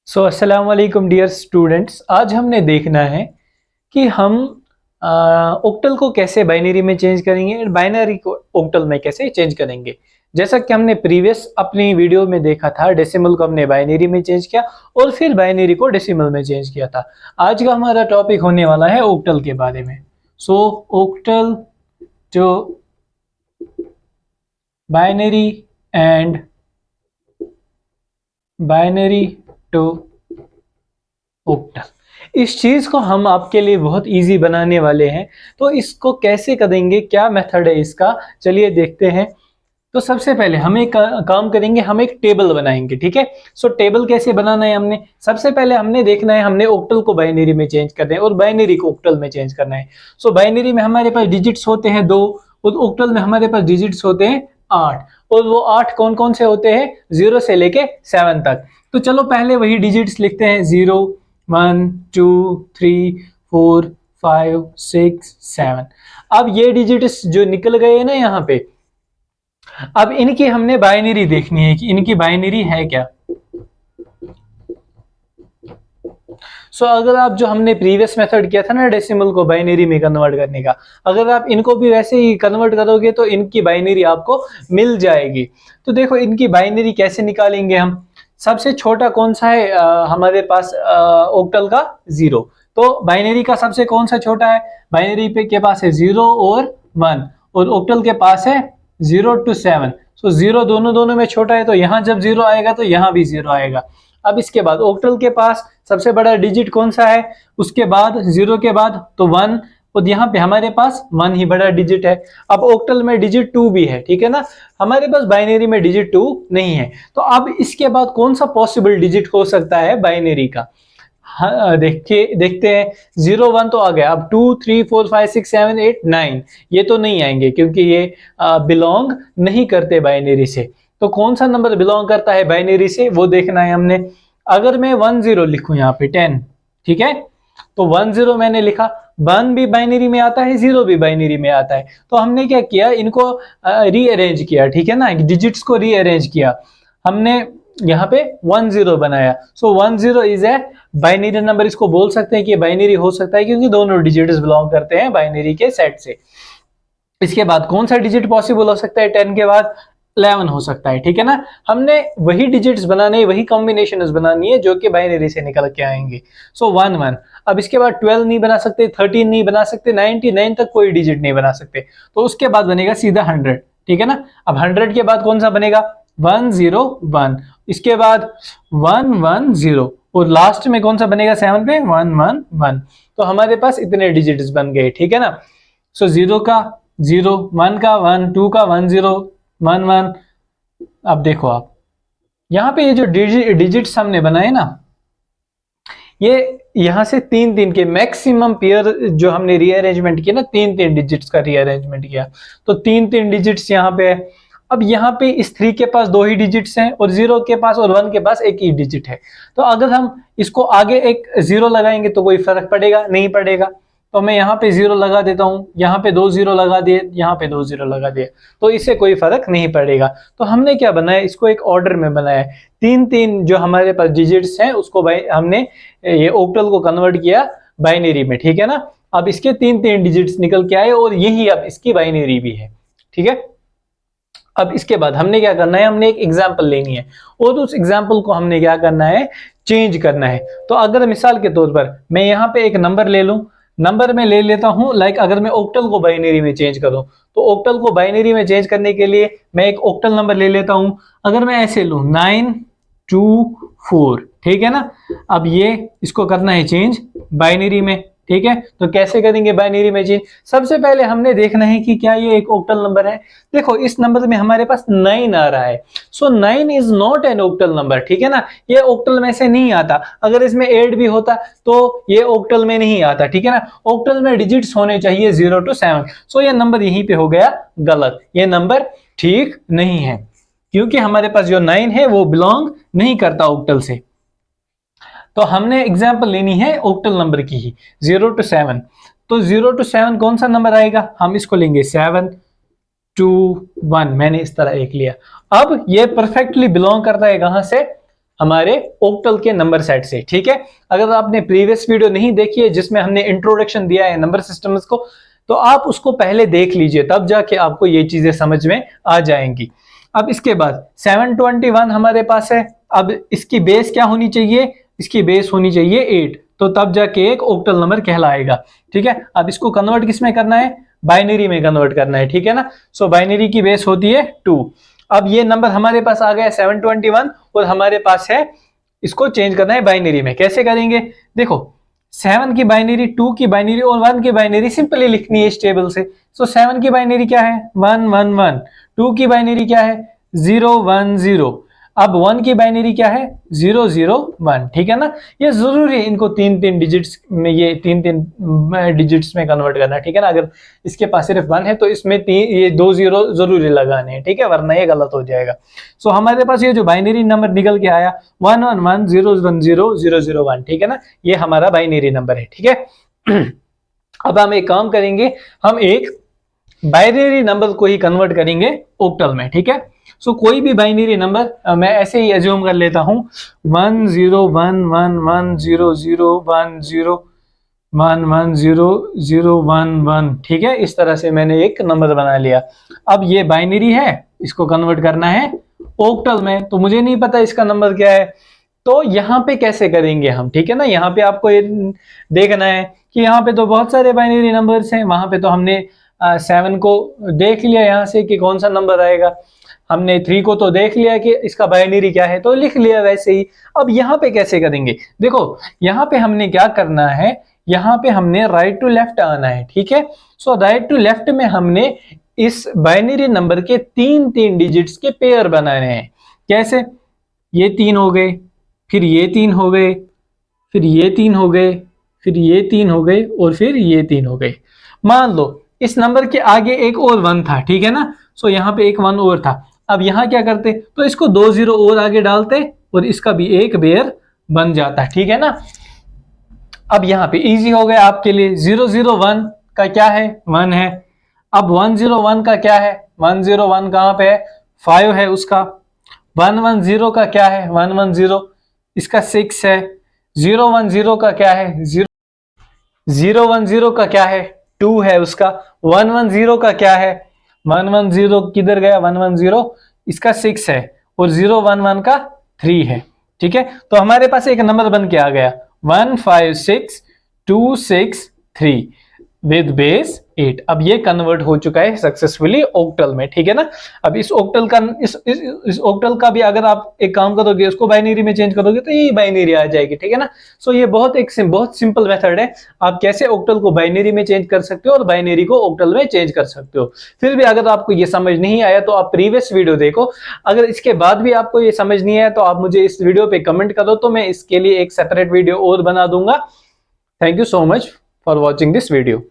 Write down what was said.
अस्सलाम वालेकुम dear students. आज हमने देखना है कि हम ऑक्टल को कैसे बाइनरी में चेंज करेंगे और बाइनरी को ऑक्टल में कैसे चेंज करेंगे। जैसा कि हमने प्रीवियस अपनी वीडियो में देखा था, डेसिमल को हमने बाइनरी में चेंज किया और फिर बाइनरी को डेसिमल में चेंज किया था। आज का हमारा टॉपिक होने वाला है ऑक्टल के बारे में। ऑक्टल जो binary and binary to octal, इस चीज को हम आपके लिए बहुत इजी बनाने वाले हैं। तो इसको कैसे करेंगे, क्या मेथड है इसका, चलिए देखते हैं। तो सबसे पहले हम एक काम करेंगे, हम एक टेबल बनाएंगे, ठीक है। टेबल कैसे बनाना है, हमने सबसे पहले हमने देखना है, हमने ऑक्टल को बाइनरी में चेंज करना है और बाइनरी को ऑक्टल में चेंज करना है। बाइनरी में हमारे पास डिजिट्स होते हैं 2 और ऑक्टल में हमारे पास डिजिट्स होते हैं 8, और वो 8 कौन कौन से होते हैं, 0 से लेके 7 तक। तो चलो पहले वही डिजिट्स लिखते हैं, 0 1 2 3 4 5 6 7। अब ये डिजिट्स जो निकल गए हैं ना यहाँ पे, अब इनकी हमने बाइनरी देखनी है कि इनकी बाइनरी है क्या। अगर आप जो हमने प्रीवियस मेथड किया था ना डेसिमल को बाइनरी में कन्वर्ट करने का, अगर आप इनको भी वैसे ही कन्वर्ट करोगे तो इनकी बाइनरी आपको मिल जाएगी। तो देखो इनकी बाइनरी कैसे निकालेंगे हम। सबसे छोटा कौन सा है हमारे पास ऑक्टल का, 0। तो बाइनरी का सबसे कौन सा छोटा है, बाइनरी पे के पास है 0 और 1, और ऑक्टल के पास है 0 to 7। 0 दोनों में छोटा है, तो यहाँ जब 0 आएगा तो यहाँ भी 0 आएगा। अब इसके बाद ऑक्टल के पास सबसे बड़ा डिजिट कौन सा है, उसके बाद 0 के बाद तो 1, और यहाँ पे हमारे पास 1 ही बड़ा डिजिट है। अब ऑक्टल में डिजिट 2 भी है, ठीक है ना, हमारे पास बाइनरी में डिजिट 2 नहीं है। तो अब इसके बाद कौन सा पॉसिबल डिजिट हो सकता है बाइनरी का, हाँ देखते हैं। 0 1 तो आ गया, अब 2 3 4 5 6 7 8 9 ये तो नहीं आएंगे क्योंकि ये बिलोंग नहीं करते बाइनरी से। तो कौन सा नंबर बिलोंग करता है बाइनरी से, वो देखना है हमने। अगर मैं 1 0 लिखूं यहाँ पे 10, ठीक है, तो 1 0 मैंने लिखा, 1 भी बाइनरी में आता है, 0 भी बाइनरी में आता है। तो हमने क्या किया, इनको रीअरेंज किया, ठीक है ना, डिजिट्स को रीअरेंज किया हमने, यहाँ पे 1 0 बनाया। 1 0 इज ए बाइनरी नंबर, इसको बोल सकते हैं कि बाइनरी हो सकता है क्योंकि दोनों डिजिट्स बिलोंग करते हैं बाइनरी के सेट से। इसके बाद कौन सा डिजिट पॉसिबल हो सकता है, 10 के बाद 11 हो सकता है, ठीक है ना। हमने वही डिजिट्स बनाने, वही कॉम्बिनेशंस बनानी है जो कि बाइनरी से निकल के आएंगे। 1 1। अब इसके बाद 12 नहीं बना सकते, 13 नहीं बना सकते, 99 तक कोई डिजिट नहीं बना सकते। तो उसके बाद बनेगा सीधा 100, ठीक है ना। अब 100 के बाद कौन सा बनेगा, 1 0 1, इसके बाद 1 1 0, और लास्ट में कौन सा बनेगा 7 पे, 1 1 1। तो हमारे पास इतने डिजिट्स बन गए, ठीक है ना। 0 का 0, 1 का 1, 2 का 1 0 1 1। अब देखो आप यहाँ पे ये जो डिजिट्स हमने बनाए ना, ये यहाँ से 3 3 के मैक्सिमम पेयर जो हमने रीअरेंजमेंट किया ना, 3 3 डिजिट्स का रीअरेंजमेंट किया, तो 3 3 डिजिट्स यहाँ पे है। अब यहाँ पे इस 3 के पास 2 ही डिजिट्स हैं और 0 के पास और 1 के पास एक ही डिजिट है। तो अगर हम इसको आगे एक 0 लगाएंगे तो कोई फर्क पड़ेगा, नहीं पड़ेगा। तो मैं यहाँ पे 0 लगा देता हूँ, यहाँ पे 2 0 लगा दिए, यहाँ पे 2 0 लगा दिए, तो इससे कोई फर्क नहीं पड़ेगा। तो हमने क्या बनाया, इसको एक ऑर्डर में बनाया है। 3 3 जो हमारे पास डिजिट्स हैं उसको हमने ये ऑक्टल को कन्वर्ट किया बाइनरी में, ठीक है ना। अब इसके 3 3 डिजिट्स निकल के आए और यही अब इसकी बाइनरी भी है, ठीक है। अब इसके बाद हमने क्या करना है, हमने एक एग्जाम्पल लेनी है और उस एग्जाम्पल को हमने क्या करना है, चेंज करना है। तो अगर मिसाल के तौर पर मैं यहाँ पे एक नंबर ले लूं, नंबर में ले लेता हूं, लाइक अगर मैं ऑक्टल को बाइनरी में चेंज करूं, तो ऑक्टल को बाइनरी में चेंज करने के लिए मैं एक ऑक्टल नंबर ले लेता हूं। अगर मैं ऐसे लूं 9 2 4, ठीक है ना। अब ये इसको करना है चेंज बाइनरी में, ठीक है। तो कैसे करेंगे बाइनरी में चेंज, सबसे पहले हमने देखना है कि क्या ये एक ऑक्टल नंबर है। देखो इस नंबर में हमारे पास 9 आ रहा है, 9 is not an octal number, ठीक है ना, ये ऑक्टल में से नहीं आता। अगर इसमें 8 भी होता तो ये ऑक्टल में नहीं आता, ठीक है ना। ऑक्टल में डिजिट्स होने चाहिए 0 to 7। ये नंबर यहीं पे हो गया गलत, ये नंबर ठीक नहीं है क्योंकि हमारे पास जो 9 है वो बिलोंग नहीं करता ऑक्टल से। तो हमने एग्जाम्पल लेनी है ऑक्टल नंबर की ही, 0 to 7। तो 0 to 7 कौन सा नंबर आएगा, हम इसको लेंगे 7 2 1, मैंने इस तरह एक लिया। अब ये परफेक्टली बिलोंग करता है कहां से, हमारे ओक्टल के नंबर सेट से। ठीक है, अगर आपने प्रीवियस वीडियो नहीं देखी है जिसमें हमने इंट्रोडक्शन दिया है नंबर सिस्टम्स को, तो आप उसको पहले देख लीजिए, तब जाके आपको ये चीजें समझ में आ जाएंगी। अब इसके बाद 721 हमारे पास है। अब इसकी बेस क्या होनी चाहिए, इसकी बेस होनी चाहिए 8, तो तब जाके एक ओक्टल नंबर कहलाएगा। ठीक है, अब इसको कन्वर्ट किस में करना है, बाइनरी में कन्वर्ट करना है। ठीक है ना, सो बाइनरी की बेस होती है 2। अब ये नंबर हमारे पास आ गया 721 और हमारे पास है, इसको चेंज करना है बाइनरी में। कैसे करेंगे, देखो 7 की बाइनरी, 2 की बाइनरी और 1 की बाइनरी सिंपली लिखनी है इस टेबल से। सो 7 की बाइनरी क्या है 1 1 1, 2 की बाइनरी क्या है 0 1 0, अब 1 की बाइनरी क्या है 0 0 1। ठीक है ना, ये जरूरी है इनको 3 डिजिट्स में, ये 3 डिजिट्स में कन्वर्ट करना। ठीक है ना, अगर इसके पास सिर्फ 1 है तो इसमें ये 2 0 जरूरी लगाने हैं। ठीक है, वरना ये गलत हो जाएगा। सो हमारे पास ये जो बाइनरी नंबर निकल के आया 1 1 1 0 1 0 0 0 1। ठीक है ना, ये हमारा बाइनरी नंबर है। ठीक है, अब हम एक काम करेंगे, हम एक बाइनरी नंबर को ही कन्वर्ट करेंगे ओक्टल में। ठीक है, सो कोई भी बाइनरी नंबर मैं ऐसे ही एज्यूम कर लेता हूं 1 0 1 1 1 0 0 1 0 1 1 0 0 1 1। ठीक है, इस तरह से मैंने एक नंबर बना लिया। अब ये बाइनरी है, इसको कन्वर्ट करना है ओक्टल में, तो मुझे नहीं पता इसका नंबर क्या है, तो यहाँ पे कैसे करेंगे हम। ठीक है ना, यहाँ पे आपको ये देखना है कि यहाँ पे तो बहुत सारे बाइनरी नंबर्स हैं, वहां पे तो हमने 7 को देख लिया यहाँ से कि कौन सा नंबर आएगा, हमने 3 को तो देख लिया कि इसका बाइनरी क्या है, तो लिख लिया वैसे ही। अब यहाँ पे कैसे करेंगे, देखो यहाँ पे हमने क्या करना है, यहाँ पे हमने राइट टू लेफ्ट आना है। ठीक है, सो राइट टू लेफ्ट में हमने इस बाइनरी नंबर के 3 डिजिट्स के पेयर बनाने हैं। कैसे, ये 3 हो गए, फिर ये 3 हो गए, फिर ये 3 हो गए, फिर ये 3 हो गए और फिर ये 3 हो गए। मान लो इस नंबर के आगे एक और 1 था। ठीक है ना, सो यहाँ पे एक 1 और था। अब यहाँ क्या करते, तो इसको 2 0 और आगे डालते और इसका भी एक पेयर बन जाता। ठीक है ना, अब यहाँ पे इजी हो गया आपके लिए। 0 0 1 का क्या है 1 है। अब 1 0 1 का क्या है 1 0 1 कहाँ पे है 5 है उसका। 1 1 0 का क्या है 1 1 0, इसका 6 है। 0 1 0 का क्या है 0 1 0 का क्या है 2 है उसका। 1 1 0 का क्या है 1 1 0 किधर गया 1 1 0, इसका 6 है और 0 1 1 का 3 है। ठीक है, तो हमारे पास एक नंबर बन के आ गया 1 5 6 2 6 3 विद बेस 8। अब ये कन्वर्ट हो चुका है सक्सेसफुली ओक्टल में। ठीक है ना, अब इस ओक्टल का इस ओक्टल का भी अगर आप एक काम करोगे, उसको बाइनरी में चेंज करोगे तो ये बाइनरी आ जाएगी। ठीक है ना, सो ये बहुत सिंपल मेथड है, आप कैसे ओक्टल को बाइनरी में चेंज कर सकते हो और बाइनरी को ओक्टल में चेंज कर सकते हो। फिर भी अगर आपको ये समझ नहीं आया तो आप प्रीवियस वीडियो देखो, अगर इसके बाद भी आपको ये समझ नहीं आया तो आप मुझे इस वीडियो पे कमेंट करो, तो मैं इसके लिए एक सेपरेट वीडियो और बना दूंगा। Thank you so much for watching this video.